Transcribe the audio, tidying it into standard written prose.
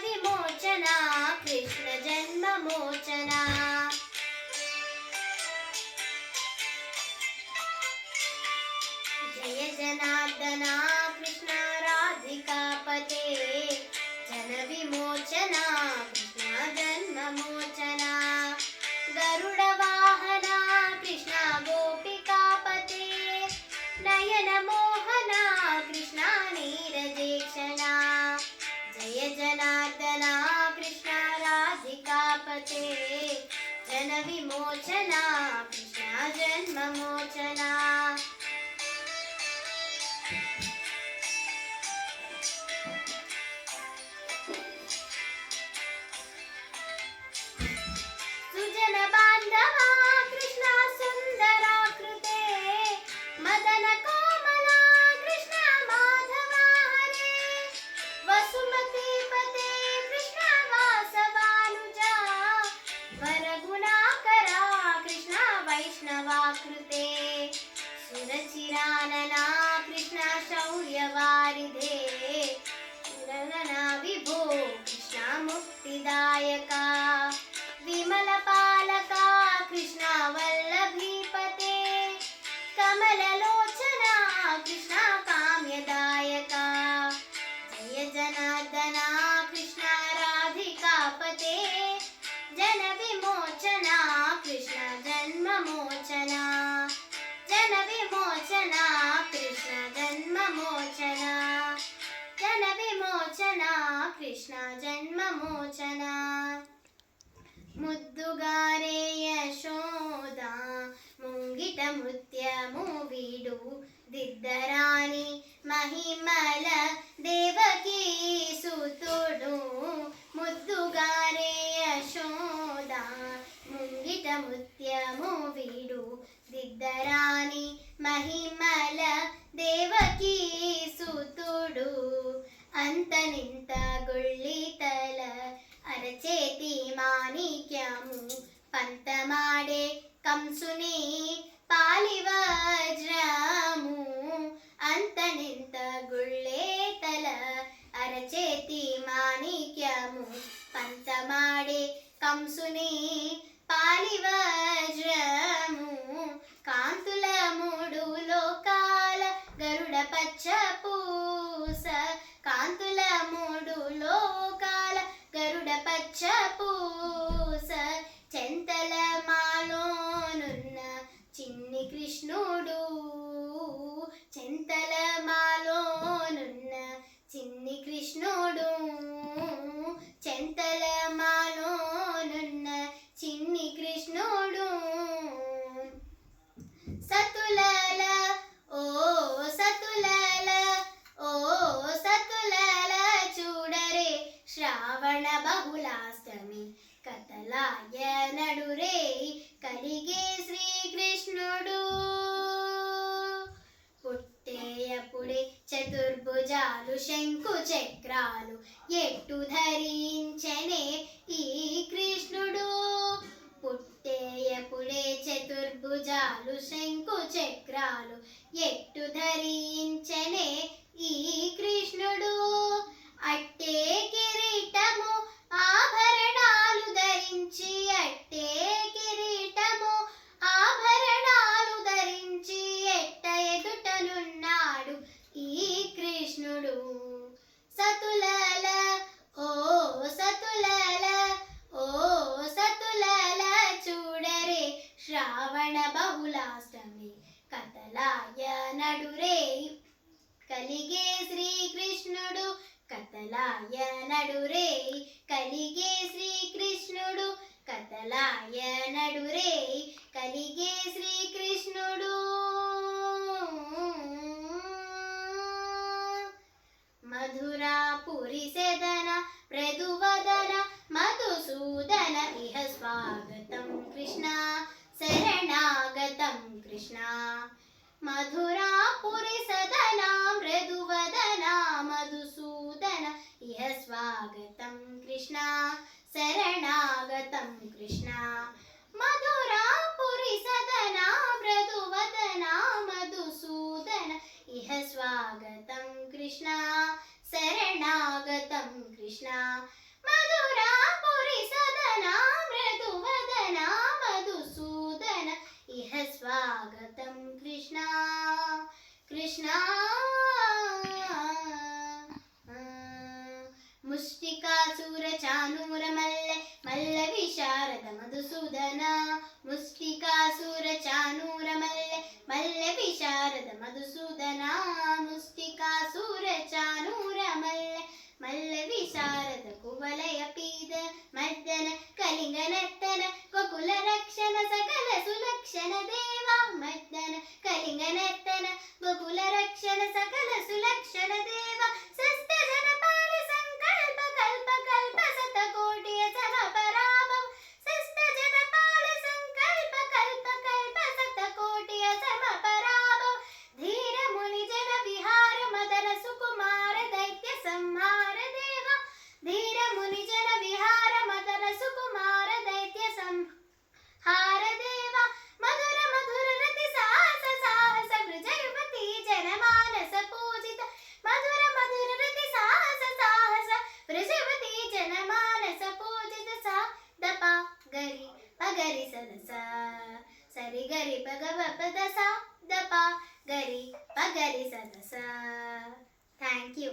విమోచన కృష్ణ జన్మ మోచన జయ జనార్దన కృష్ణ రాధికాపతే జన విమోచన కృష్ణ జన్మ మోచన గరుడ వాహన కృష్ణ గోపికాపతే నయన మోహన కృష్ణ నీరజేక్షణ జయ జనార్దన కృష్ణ రాధికాపతే జన విమోచన కృష్ణ జన్మ మోచన సుజన బాంధవ కృష్ణ సుందరాకృతే మదన కోమల కృష్ణ మాధవ హరే వసుమతి పతే కృష్ణ వాసవానుజ వరగుణాకర కృష్ణ వైష్ణవాకృతే సురచిరానన కృష్ణ శౌర్యవారిధే సురగణ విభో కృష్ణ ముక్తిదాయక విమల పాలక కృష్ణ వల్లభీపతే కమలలోచన కృష్ణ కామ్యదాయక జయ జనార్దన కృష్ణ రాధికాపతే జన విమోచన కృష్ణ జన్మ మోచన జన విమోచన కృష్ణ జన్మ మోచన జన విమోచన కృష్ణ జన్మ మోచన ముద్దుగారే యశోద ముంగిట ముత్యము వీడు దిద్దరాని మహిమల దేవకీ సుతుడు ముద్దుగారే యశోద ముంగిట ముత్యము వీడు దిద్దరాని మహిమల దేవకీ సుతుడు అంతనింత గుళ్ళితల అరచేతి మాణిక్యము పంతమాడే కంసుని పాలివజ్రము అంతనింత గుళ్ళేతల అరచేతి మాణిక్యము పంతమాడే కంసుని పాలివజ్రము కాంతుల మూడు లోకాల గరుడ పచ్చ పూస కాంతుల మూడు లోకాల గరుడ పచ్చ పూస చెంతల మాలోనున్న చిన్ని కృష్ణుడు చెంతల మాలోనున్న చిన్ని కృష్ణుడు చెంతల మాలోనున్న చిన్ని కృష్ణుడు సతులల ఓ సతులల ఓ సతులల చూడరే శ్రావణ బహుళాష్టమి కథలాయ నడురే కలిగే శ్రీకృష్ణుడు పుట్టేయపుడే చతుర్భుజాలు శంకు చక్రాలు ఎట్టు ధరించనే ఈ కృష్ణుడు పుట్టేయపుడే చతుర్భుజాలు శంకు చక్రాలు ఎట్టు ధరించనే ఈ కృష్ణుడు అట్టే కిరీటము ఆభరణాలు ధరించి అట్టే కిరీటము ఆభరణాలు ధరించి ఎట్ట ఎదుటనున్నాడు ఈ కృష్ణుడు సతులల ఓ సతులల ఓ సతులల చూడరే శ్రావణ బహుళాష్టమి కథలాయ నడురే కలిగే శ్రీకృష్ణుడు కథలాయ నడురే కలిగే శ్రీకృష్ణుడు కథలాయ నడురే కలిగే శ్రీకృష్ణుడు మధురాపురి సెదన మృదువదన మధుసూదన ఇహ స్వాగతం కృష్ణ శరణాగతం కృష్ణ మధురాపురి సదన మృదువదన మధుసూదన ఇహ స్వాగతం కృష్ణ శరణాగతం కృష్ణ మధురాపురి సదన మృదువదన మధుసూదన ఇహ స్వాగతం కృష్ణ శరణాగతం కృష్ణ కృష్ణ ముష్టికాసుర చానూర మల్లె మల్ల విశారద మధుసూదన ముష్టికాసుర చానూర మల్లె మల్ల విశారద మధుసూదన ముష్టికాసుర చానూర మల్లె మల్ల విశారద కువలయ పీద మర్దన కలింగనత్తన గోకుల రక్షణ సకల సులక్షణ దేవ మర్దన కలింగనత్తన గోకుల రక్షణ సకల సులక్షణ దేవ సస్త జనపాల సంకల్ప కల్ప కల్ప శతకోటి సమపరాభవ సస్త జనపాల సంకల్ప కల్ప కల్ప శతకోటి సమపరాభవ ధీర ముని జన విహార మదన సుకుమార దైత్య సంహార దేవ ధీర ముని జన విహార మదన సుకుమార దైత్య సంహార దేవ మధుర మధుర రతి సాహస సాహస వృజ యువతి జనమానస పూజిత మధుర మధుర రతి సాహస సాహస వృజ యువతి జనమానస పూజిత సా దప గరి పగరి సదస సరి గరి పగవ పద సా దప గరి పగరి సదస. Thank you.